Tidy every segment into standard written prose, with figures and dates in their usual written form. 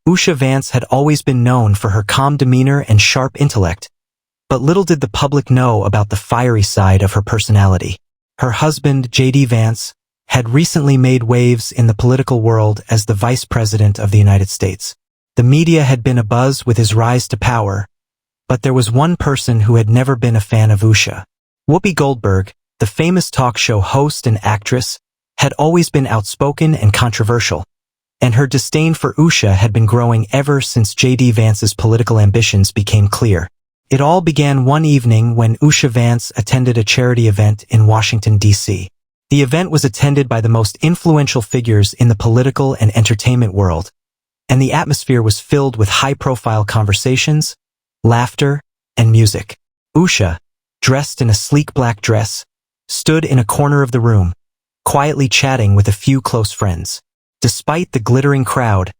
Usha Vance had always been known for her calm demeanor and sharp intellect, but little did the public know about the fiery side of her personality. Her husband, J.D. Vance, had recently made waves in the political world as the Vice President of the United States. The media had been abuzz with his rise to power, but there was one person who had never been a fan of Usha. Whoopi Goldberg, the famous talk show host and actress, had always been outspoken and controversial, and her disdain for Usha had been growing ever since J.D. Vance's political ambitions became clear. It all began one evening when Usha Vance attended a charity event in Washington, D.C. The event was attended by the most influential figures in the political and entertainment world, and the atmosphere was filled with high-profile conversations, laughter, and music. Usha, dressed in a sleek black dress, stood in a corner of the room, quietly chatting with a few close friends. Despite the glittering crowd,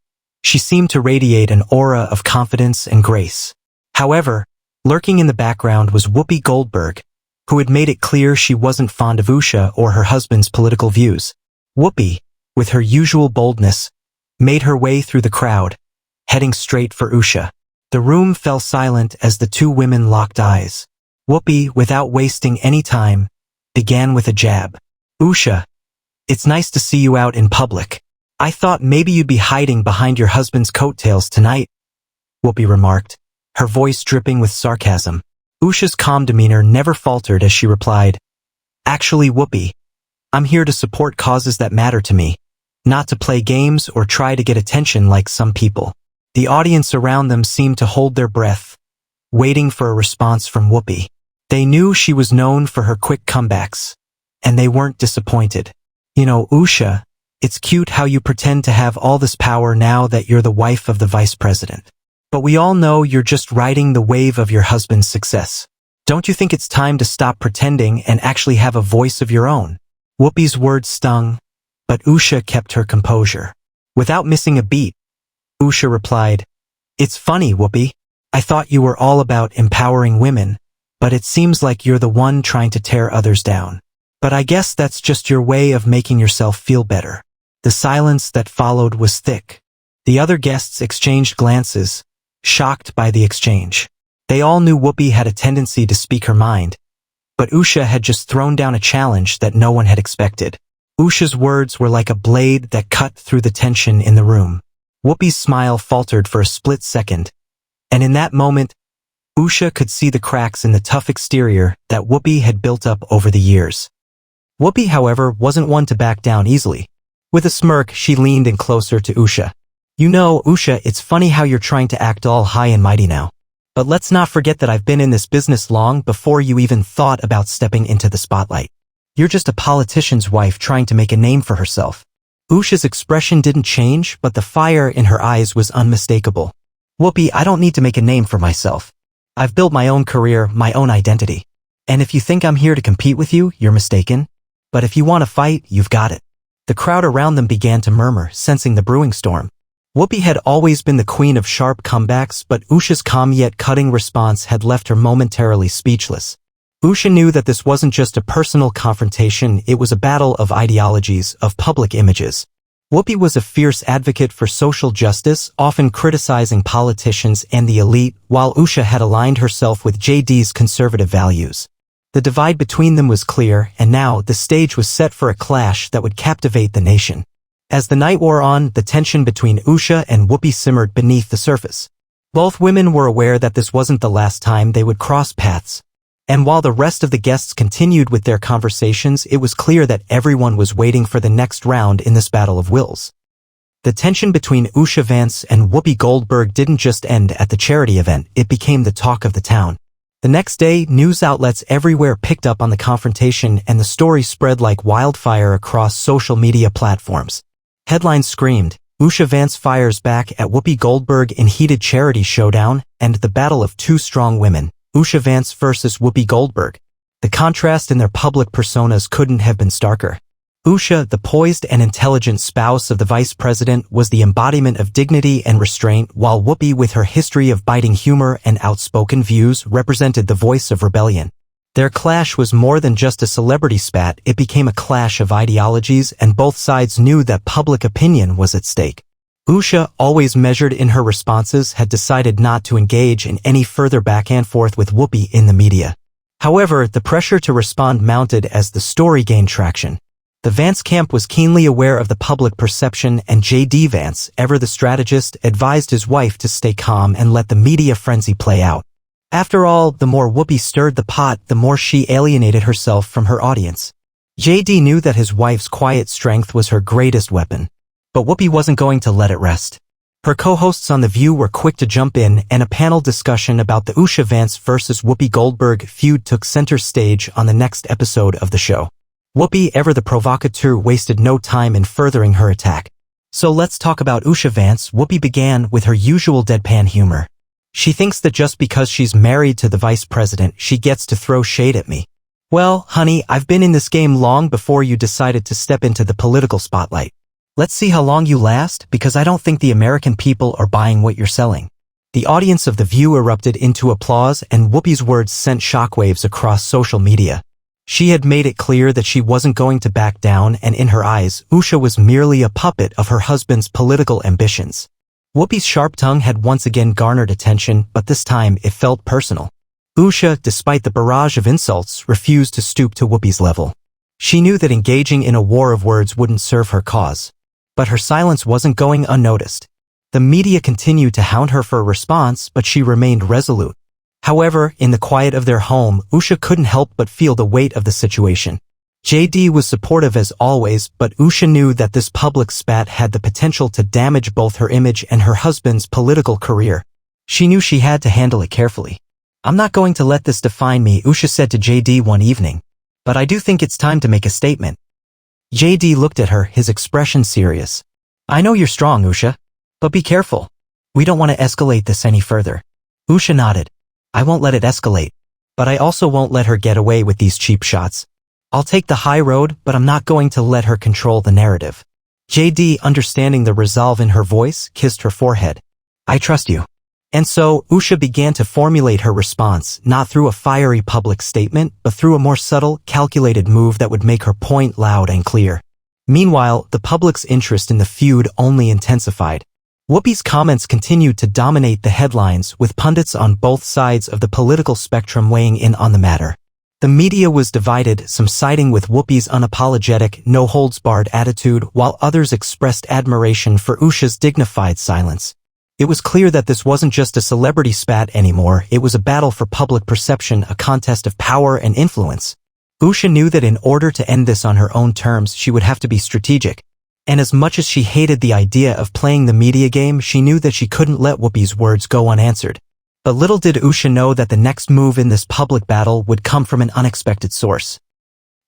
she seemed to radiate an aura of confidence and grace. However, lurking in the background was Whoopi Goldberg, who had made it clear she wasn't fond of Usha or her husband's political views. Whoopi, with her usual boldness, made her way through the crowd, heading straight for Usha. The room fell silent as the two women locked eyes. Whoopi, without wasting any time, began with a jab. "Usha, it's nice to see you out in public. I thought maybe you'd be hiding behind your husband's coattails tonight," Whoopi remarked, her voice dripping with sarcasm. Usha's calm demeanor never faltered as she replied, "Actually, Whoopi, I'm here to support causes that matter to me, not to play games or try to get attention like some people." The audience around them seemed to hold their breath, waiting for a response from Whoopi. They knew she was known for her quick comebacks, and they weren't disappointed. "You know, Usha, it's cute how you pretend to have all this power now that you're the wife of the vice president. But we all know you're just riding the wave of your husband's success. Don't you think it's time to stop pretending and actually have a voice of your own?" Whoopi's words stung, but Usha kept her composure. Without missing a beat, Usha replied, "It's funny, Whoopi. I thought you were all about empowering women, but it seems like you're the one trying to tear others down. But I guess that's just your way of making yourself feel better." The silence that followed was thick. The other guests exchanged glances, shocked by the exchange. They all knew Whoopi had a tendency to speak her mind, but Usha had just thrown down a challenge that no one had expected. Usha's words were like a blade that cut through the tension in the room. Whoopi's smile faltered for a split second, and in that moment, Usha could see the cracks in the tough exterior that Whoopi had built up over the years. Whoopi, however, wasn't one to back down easily. With a smirk, she leaned in closer to Usha. "You know, Usha, it's funny how you're trying to act all high and mighty now. But let's not forget that I've been in this business long before you even thought about stepping into the spotlight. You're just a politician's wife trying to make a name for herself." Usha's expression didn't change, but the fire in her eyes was unmistakable. "Whoopi, I don't need to make a name for myself. I've built my own career, my own identity. And if you think I'm here to compete with you, you're mistaken. But if you want to fight, you've got it." The crowd around them began to murmur, sensing the brewing storm. Whoopi had always been the queen of sharp comebacks, but Usha's calm yet cutting response had left her momentarily speechless. Usha knew that this wasn't just a personal confrontation, it was a battle of ideologies, of public images. Whoopi was a fierce advocate for social justice, often criticizing politicians and the elite, while Usha had aligned herself with JD's conservative values. The divide between them was clear, and now the stage was set for a clash that would captivate the nation. As the night wore on, the tension between Usha and Whoopi simmered beneath the surface. Both women were aware that this wasn't the last time they would cross paths. And while the rest of the guests continued with their conversations, it was clear that everyone was waiting for the next round in this battle of wills. The tension between Usha Vance and Whoopi Goldberg didn't just end at the charity event, it became the talk of the town. The next day, news outlets everywhere picked up on the confrontation, and the story spread like wildfire across social media platforms. Headlines screamed, "Usha Vance fires back at Whoopi Goldberg in heated charity showdown," and "The battle of two strong women, Usha Vance versus Whoopi Goldberg." The contrast in their public personas couldn't have been starker. Usha, the poised and intelligent spouse of the vice president, was the embodiment of dignity and restraint, while Whoopi, with her history of biting humor and outspoken views, represented the voice of rebellion. Their clash was more than just a celebrity spat, it became a clash of ideologies, and both sides knew that public opinion was at stake. Usha, always measured in her responses, had decided not to engage in any further back and forth with Whoopi in the media. However, the pressure to respond mounted as the story gained traction. The Vance camp was keenly aware of the public perception, and J.D. Vance, ever the strategist, advised his wife to stay calm and let the media frenzy play out. After all, the more Whoopi stirred the pot, the more she alienated herself from her audience. J.D. knew that his wife's quiet strength was her greatest weapon. But Whoopi wasn't going to let it rest. Her co-hosts on The View were quick to jump in, and a panel discussion about the Usha Vance versus Whoopi Goldberg feud took center stage on the next episode of the show. Whoopi, ever the provocateur, wasted no time in furthering her attack. So let's talk about Usha Vance. Whoopi began with her usual deadpan humor. She thinks that just because she's married to the vice president, she gets to throw shade at me. Well, honey, I've been in this game long before you decided to step into the political spotlight. Let's see how long you last, because I don't think the American people are buying what you're selling. The audience of The View erupted into applause, and Whoopi's words sent shockwaves across social media. She had made it clear that she wasn't going to back down, and in her eyes, Usha was merely a puppet of her husband's political ambitions. Whoopi's sharp tongue had once again garnered attention, but this time it felt personal. Usha, despite the barrage of insults, refused to stoop to Whoopi's level. She knew that engaging in a war of words wouldn't serve her cause. But her silence wasn't going unnoticed. The media continued to hound her for a response, but she remained resolute. However, in the quiet of their home, Usha couldn't help but feel the weight of the situation. J.D. was supportive as always, but Usha knew that this public spat had the potential to damage both her image and her husband's political career. She knew she had to handle it carefully. "I'm not going to let this define me," Usha said to J.D. one evening. "But I do think it's time to make a statement." J.D. looked at her, his expression serious. "I know you're strong, Usha. But be careful. We don't want to escalate this any further." Usha nodded. "I won't let it escalate. But I also won't let her get away with these cheap shots. I'll take the high road, but I'm not going to let her control the narrative." J.D., understanding the resolve in her voice, kissed her forehead. "I trust you." And so, Usha began to formulate her response, not through a fiery public statement, but through a more subtle, calculated move that would make her point loud and clear. Meanwhile, the public's interest in the feud only intensified. Whoopi's comments continued to dominate the headlines, with pundits on both sides of the political spectrum weighing in on the matter. The media was divided, some siding with Whoopi's unapologetic, no-holds-barred attitude, while others expressed admiration for Usha's dignified silence. It was clear that this wasn't just a celebrity spat anymore, it was a battle for public perception, a contest of power and influence. Usha knew that in order to end this on her own terms, she would have to be strategic. And as much as she hated the idea of playing the media game, she knew that she couldn't let Whoopi's words go unanswered. But little did Usha know that the next move in this public battle would come from an unexpected source.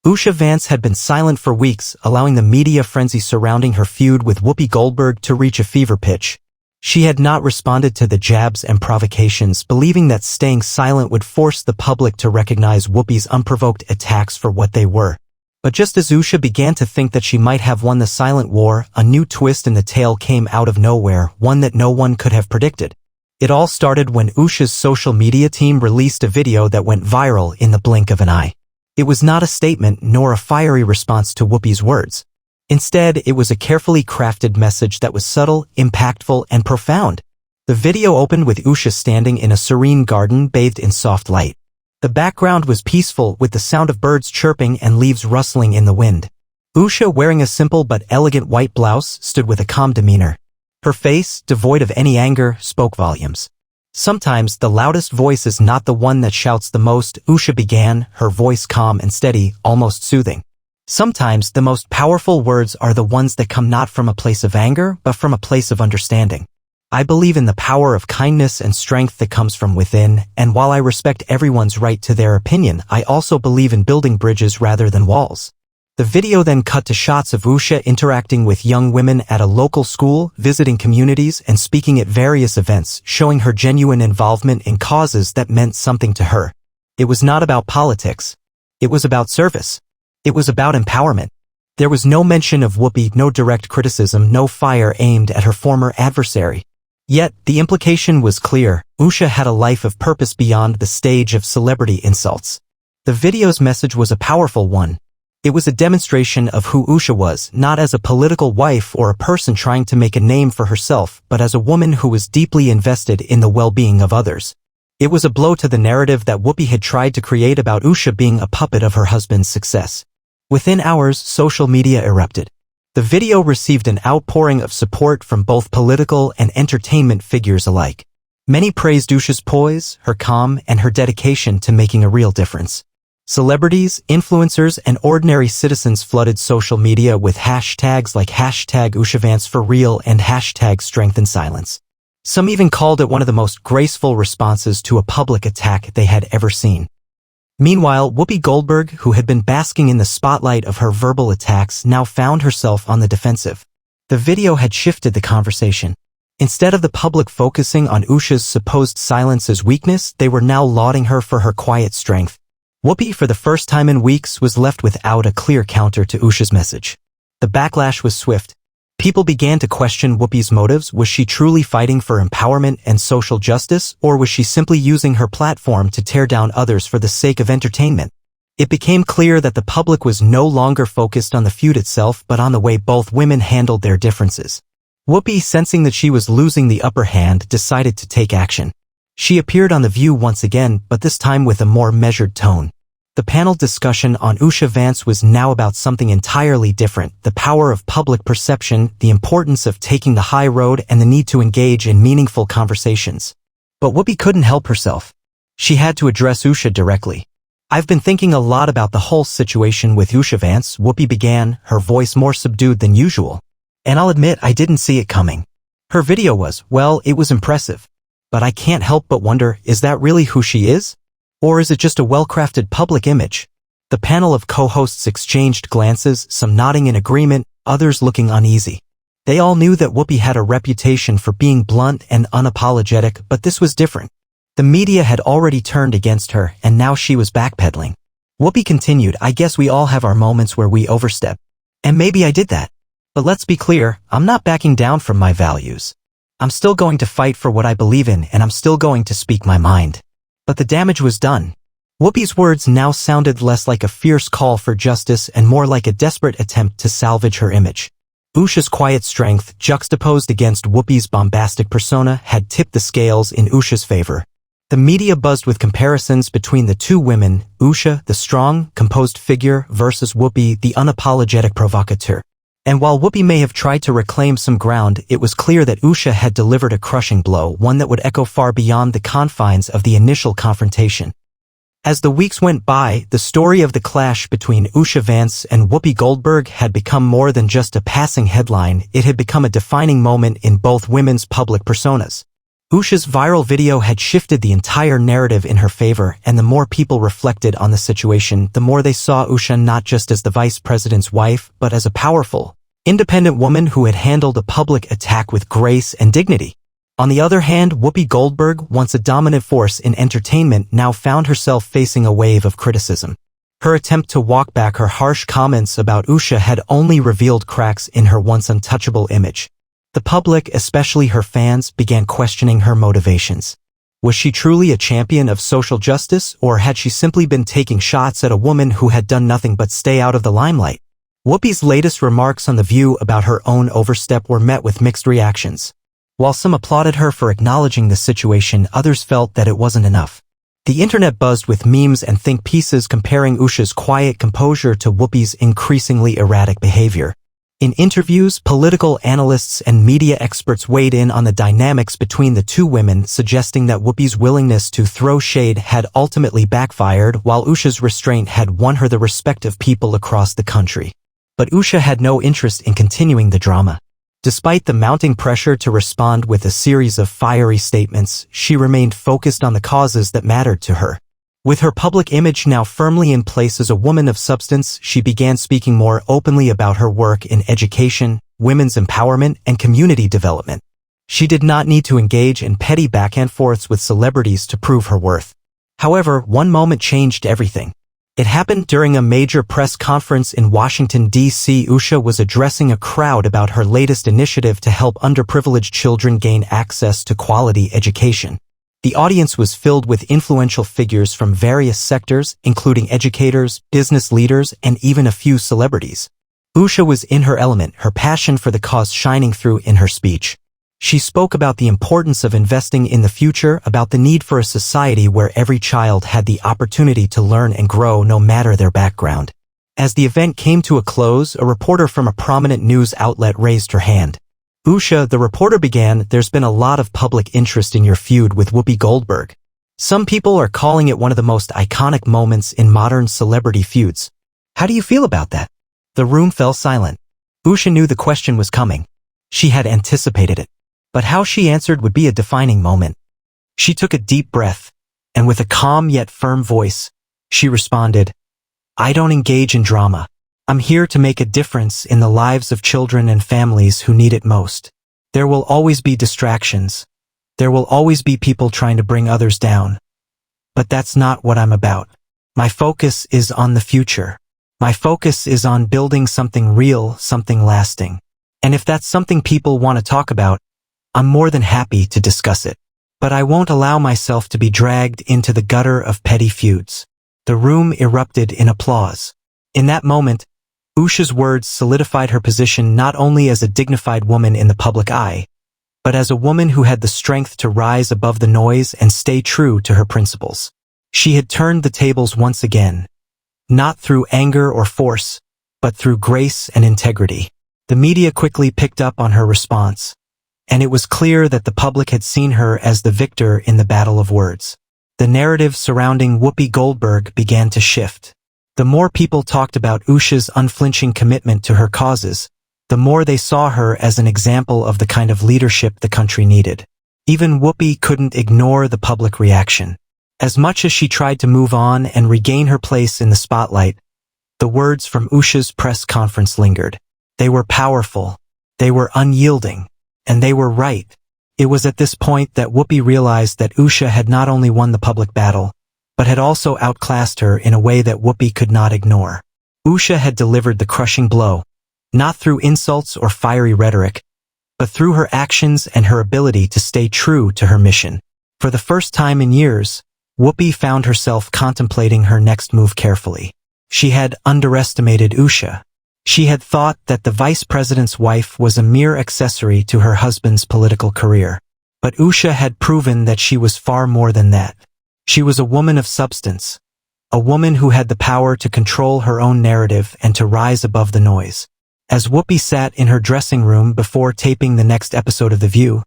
Usha Vance had been silent for weeks, allowing the media frenzy surrounding her feud with Whoopi Goldberg to reach a fever pitch. She had not responded to the jabs and provocations, believing that staying silent would force the public to recognize Whoopi's unprovoked attacks for what they were. But just as Usha began to think that she might have won the silent war, a new twist in the tale came out of nowhere, one that no one could have predicted. It all started when Usha's social media team released a video that went viral in the blink of an eye. It was not a statement nor a fiery response to Whoopi's words. Instead, it was a carefully crafted message that was subtle, impactful, and profound. The video opened with Usha standing in a serene garden bathed in soft light. The background was peaceful, with the sound of birds chirping and leaves rustling in the wind. Usha, wearing a simple but elegant white blouse, stood with a calm demeanor. Her face, devoid of any anger, spoke volumes. "Sometimes the loudest voice is not the one that shouts the most," Usha began, her voice calm and steady, almost soothing. "Sometimes the most powerful words are the ones that come not from a place of anger, but from a place of understanding. I believe in the power of kindness and strength that comes from within, and while I respect everyone's right to their opinion, I also believe in building bridges rather than walls." The video then cut to shots of Usha interacting with young women at a local school, visiting communities, and speaking at various events, showing her genuine involvement in causes that meant something to her. It was not about politics. It was about service. It was about empowerment. There was no mention of Whoopi, no direct criticism, no fire aimed at her former adversary. Yet, the implication was clear. Usha had a life of purpose beyond the stage of celebrity insults. The video's message was a powerful one. It was a demonstration of who Usha was, not as a political wife or a person trying to make a name for herself, but as a woman who was deeply invested in the well-being of others. It was a blow to the narrative that Whoopi had tried to create about Usha being a puppet of her husband's success. Within hours, social media erupted. The video received an outpouring of support from both political and entertainment figures alike. Many praised Usha's poise, her calm, and her dedication to making a real difference. Celebrities, influencers, and ordinary citizens flooded social media with hashtags like #UshaVanceForReal and #StrengthInSilence. Some even called it one of the most graceful responses to a public attack they had ever seen. Meanwhile, Whoopi Goldberg, who had been basking in the spotlight of her verbal attacks, now found herself on the defensive. The video had shifted the conversation. Instead of the public focusing on Usha's supposed silence as weakness, they were now lauding her for her quiet strength. Whoopi, for the first time in weeks, was left without a clear counter to Usha's message. The backlash was swift. People began to question Whoopi's motives. Was she truly fighting for empowerment and social justice, or was she simply using her platform to tear down others for the sake of entertainment? It became clear that the public was no longer focused on the feud itself, but on the way both women handled their differences. Whoopi, sensing that she was losing the upper hand, decided to take action. She appeared on The View once again, but this time with a more measured tone. The panel discussion on Usha Vance was now about something entirely different: the power of public perception, the importance of taking the high road, and the need to engage in meaningful conversations. But Whoopi couldn't help herself. She had to address Usha directly. "I've been thinking a lot about the whole situation with Usha Vance," Whoopi began, her voice more subdued than usual. "And I'll admit I didn't see it coming. Her video was, well, it was impressive. But I can't help but wonder, is that really who she is? Or is it just a well-crafted public image?" The panel of co-hosts exchanged glances, some nodding in agreement, others looking uneasy. They all knew that Whoopi had a reputation for being blunt and unapologetic, but this was different. The media had already turned against her, and now she was backpedaling. Whoopi continued, "I guess we all have our moments where we overstep. And maybe I did that. But let's be clear, I'm not backing down from my values. I'm still going to fight for what I believe in, and I'm still going to speak my mind." But the damage was done. Whoopi's words now sounded less like a fierce call for justice and more like a desperate attempt to salvage her image. Usha's quiet strength, juxtaposed against Whoopi's bombastic persona, had tipped the scales in Usha's favor. The media buzzed with comparisons between the two women, Usha, the strong, composed figure, versus Whoopi, the unapologetic provocateur. And while Whoopi may have tried to reclaim some ground, it was clear that Usha had delivered a crushing blow, one that would echo far beyond the confines of the initial confrontation. As the weeks went by, the story of the clash between Usha Vance and Whoopi Goldberg had become more than just a passing headline. It had become a defining moment in both women's public personas. Usha's viral video had shifted the entire narrative in her favor, and the more people reflected on the situation, the more they saw Usha not just as the vice president's wife, but as a powerful, independent woman who had handled a public attack with grace and dignity. On the other hand, Whoopi Goldberg, once a dominant force in entertainment, now found herself facing a wave of criticism. Her attempt to walk back her harsh comments about Usha had only revealed cracks in her once untouchable image. The public, especially her fans, began questioning her motivations. Was she truly a champion of social justice, or had she simply been taking shots at a woman who had done nothing but stay out of the limelight? Whoopi's latest remarks on The View about her own overstep were met with mixed reactions. While some applauded her for acknowledging the situation, others felt that it wasn't enough. The internet buzzed with memes and think pieces comparing Usha's quiet composure to Whoopi's increasingly erratic behavior. In interviews, political analysts and media experts weighed in on the dynamics between the two women, suggesting that Whoopi's willingness to throw shade had ultimately backfired, while Usha's restraint had won her the respect of people across the country. But Usha had no interest in continuing the drama. Despite the mounting pressure to respond with a series of fiery statements, she remained focused on the causes that mattered to her. With her public image now firmly in place as a woman of substance, she began speaking more openly about her work in education, women's empowerment, and community development. She did not need to engage in petty back-and-forths with celebrities to prove her worth. However, one moment changed everything. It happened during a major press conference in Washington, D.C. Usha was addressing a crowd about her latest initiative to help underprivileged children gain access to quality education. The audience was filled with influential figures from various sectors, including educators, business leaders, and even a few celebrities. Usha was in her element, her passion for the cause shining through in her speech. She spoke about the importance of investing in the future, about the need for a society where every child had the opportunity to learn and grow no matter their background. As the event came to a close, a reporter from a prominent news outlet raised her hand. "Usha," the reporter began, "there's been a lot of public interest in your feud with Whoopi Goldberg. Some people are calling it one of the most iconic moments in modern celebrity feuds. How do you feel about that?" The room fell silent. Usha knew the question was coming. She had anticipated it. But how she answered would be a defining moment. She took a deep breath, and with a calm yet firm voice, she responded, "I don't engage in drama. I'm here to make a difference in the lives of children and families who need it most. There will always be distractions. There will always be people trying to bring others down. But that's not what I'm about. My focus is on the future. My focus is on building something real, something lasting. And if that's something people want to talk about, I'm more than happy to discuss it. But I won't allow myself to be dragged into the gutter of petty feuds." The room erupted in applause. In that moment, Usha's words solidified her position not only as a dignified woman in the public eye, but as a woman who had the strength to rise above the noise and stay true to her principles. She had turned the tables once again, not through anger or force, but through grace and integrity. The media quickly picked up on her response, and it was clear that the public had seen her as the victor in the battle of words. The narrative surrounding Whoopi Goldberg began to shift. The more people talked about Usha's unflinching commitment to her causes, the more they saw her as an example of the kind of leadership the country needed. Even Whoopi couldn't ignore the public reaction. As much as she tried to move on and regain her place in the spotlight, the words from Usha's press conference lingered. They were powerful, they were unyielding, and they were right. It was at this point that Whoopi realized that Usha had not only won the public battle, but had also outclassed her in a way that Whoopi could not ignore. Usha had delivered the crushing blow, not through insults or fiery rhetoric, but through her actions and her ability to stay true to her mission. For the first time in years, Whoopi found herself contemplating her next move carefully. She had underestimated Usha. She had thought that the vice president's wife was a mere accessory to her husband's political career. But Usha had proven that she was far more than that. She was a woman of substance, a woman who had the power to control her own narrative and to rise above the noise. As Whoopi sat in her dressing room before taping the next episode of The View,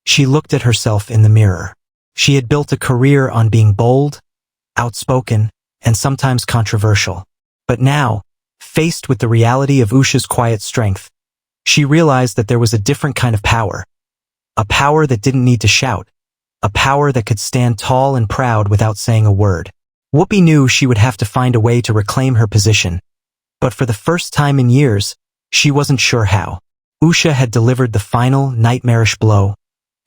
she looked at herself in the mirror. She had built a career on being bold, outspoken, and sometimes controversial. But now, faced with the reality of Usha's quiet strength, she realized that there was a different kind of power. A power that didn't need to shout. A power that could stand tall and proud without saying a word. Whoopi knew she would have to find a way to reclaim her position. But for the first time in years, she wasn't sure how. Usha had delivered the final, nightmarish blow,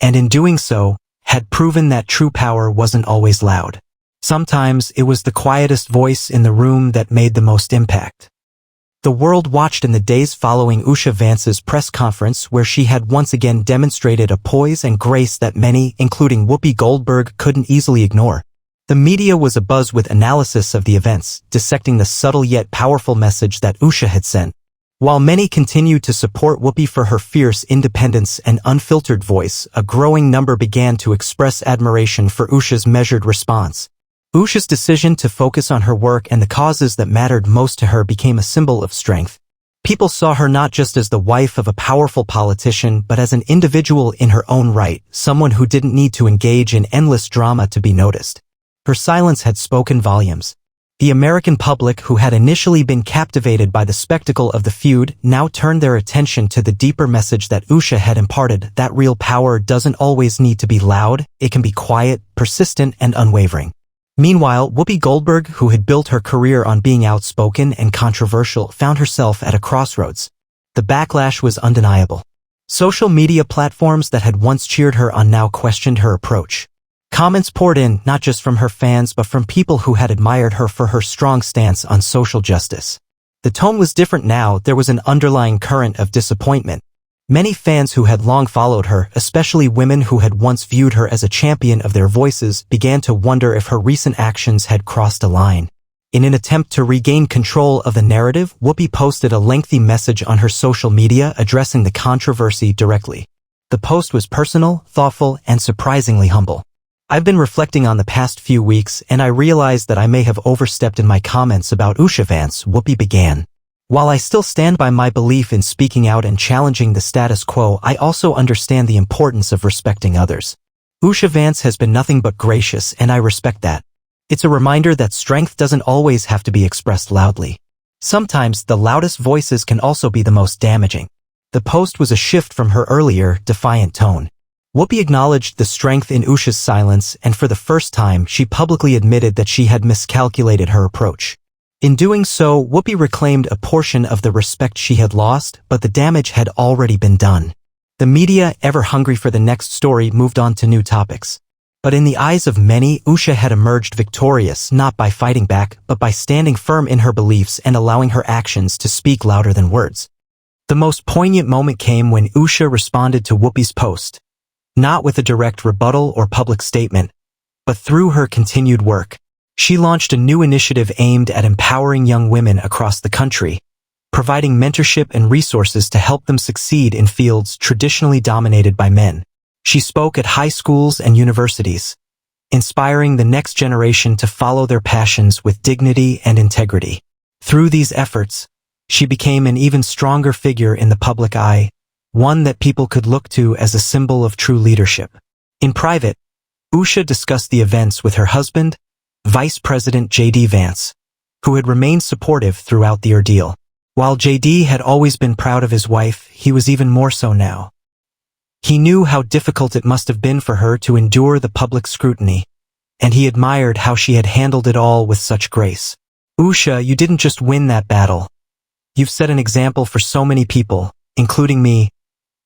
and in doing so, had proven that true power wasn't always loud. Sometimes it was the quietest voice in the room that made the most impact. The world watched in the days following Usha Vance's press conference, where she had once again demonstrated a poise and grace that many, including Whoopi Goldberg, couldn't easily ignore. The media was abuzz with analysis of the events, dissecting the subtle yet powerful message that Usha had sent. While many continued to support Whoopi for her fierce independence and unfiltered voice, a growing number began to express admiration for Usha's measured response. Usha's decision to focus on her work and the causes that mattered most to her became a symbol of strength. People saw her not just as the wife of a powerful politician, but as an individual in her own right, someone who didn't need to engage in endless drama to be noticed. Her silence had spoken volumes. The American public, who had initially been captivated by the spectacle of the feud, now turned their attention to the deeper message that Usha had imparted, that real power doesn't always need to be loud, it can be quiet, persistent, and unwavering. Meanwhile, Whoopi Goldberg, who had built her career on being outspoken and controversial, found herself at a crossroads. The backlash was undeniable. Social media platforms that had once cheered her on now questioned her approach. Comments poured in, not just from her fans but from people who had admired her for her strong stance on social justice. The tone was different now. There was an underlying current of disappointment. Many fans who had long followed her, especially women who had once viewed her as a champion of their voices, began to wonder if her recent actions had crossed a line. In an attempt to regain control of the narrative, Whoopi posted a lengthy message on her social media addressing the controversy directly. The post was personal, thoughtful, and surprisingly humble. I've been reflecting on the past few weeks, and I realized that I may have overstepped in my comments about Usha Vance, Whoopi began. While I still stand by my belief in speaking out and challenging the status quo, I also understand the importance of respecting others. Usha Vance has been nothing but gracious, and I respect that. It's a reminder that strength doesn't always have to be expressed loudly. Sometimes the loudest voices can also be the most damaging. The post was a shift from her earlier, defiant tone. Whoopi acknowledged the strength in Usha's silence, and for the first time, she publicly admitted that she had miscalculated her approach. In doing so, Whoopi reclaimed a portion of the respect she had lost, but the damage had already been done. The media, ever hungry for the next story, moved on to new topics. But in the eyes of many, Usha had emerged victorious not by fighting back, but by standing firm in her beliefs and allowing her actions to speak louder than words. The most poignant moment came when Usha responded to Whoopi's post, not with a direct rebuttal or public statement, but through her continued work. She launched a new initiative aimed at empowering young women across the country, providing mentorship and resources to help them succeed in fields traditionally dominated by men. She spoke at high schools and universities, inspiring the next generation to follow their passions with dignity and integrity. Through these efforts, she became an even stronger figure in the public eye, one that people could look to as a symbol of true leadership. In private, Usha discussed the events with her husband, Vice President J.D. Vance, who had remained supportive throughout the ordeal. While J.D. had always been proud of his wife, he was even more so now. He knew how difficult it must have been for her to endure the public scrutiny, and he admired how she had handled it all with such grace. Usha, you didn't just win that battle. You've set an example for so many people, including me,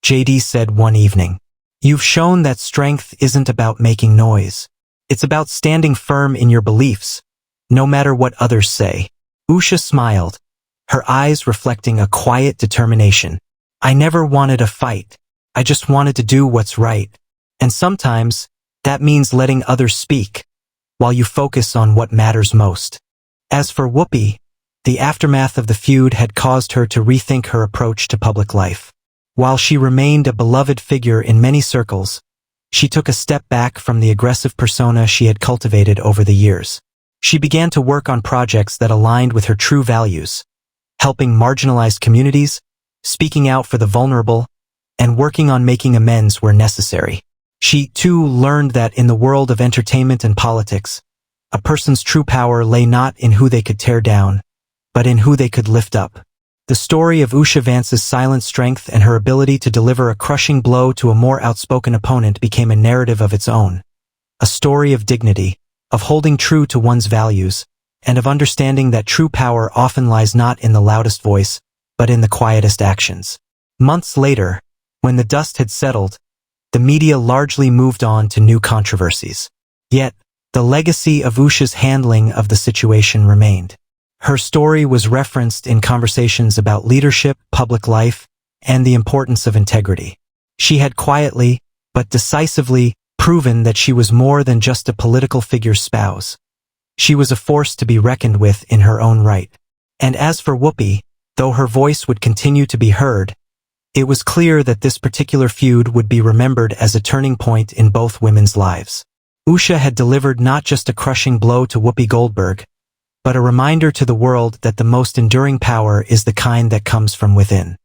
J.D. said one evening. You've shown that strength isn't about making noise. It's about standing firm in your beliefs, no matter what others say. Usha smiled, her eyes reflecting a quiet determination. I never wanted a fight. I just wanted to do what's right. And sometimes, that means letting others speak, while you focus on what matters most. As for Whoopi, the aftermath of the feud had caused her to rethink her approach to public life. While she remained a beloved figure in many circles, she took a step back from the aggressive persona she had cultivated over the years. She began to work on projects that aligned with her true values, helping marginalized communities, speaking out for the vulnerable, and working on making amends where necessary. She, too, learned that in the world of entertainment and politics, a person's true power lay not in who they could tear down, but in who they could lift up. The story of Usha Vance's silent strength and her ability to deliver a crushing blow to a more outspoken opponent became a narrative of its own. A story of dignity, of holding true to one's values, and of understanding that true power often lies not in the loudest voice, but in the quietest actions. Months later, when the dust had settled, the media largely moved on to new controversies. Yet, the legacy of Usha's handling of the situation remained. Her story was referenced in conversations about leadership, public life, and the importance of integrity. She had quietly, but decisively, proven that she was more than just a political figure's spouse. She was a force to be reckoned with in her own right. And as for Whoopi, though her voice would continue to be heard, it was clear that this particular feud would be remembered as a turning point in both women's lives. Usha had delivered not just a crushing blow to Whoopi Goldberg, but a reminder to the world that the most enduring power is the kind that comes from within.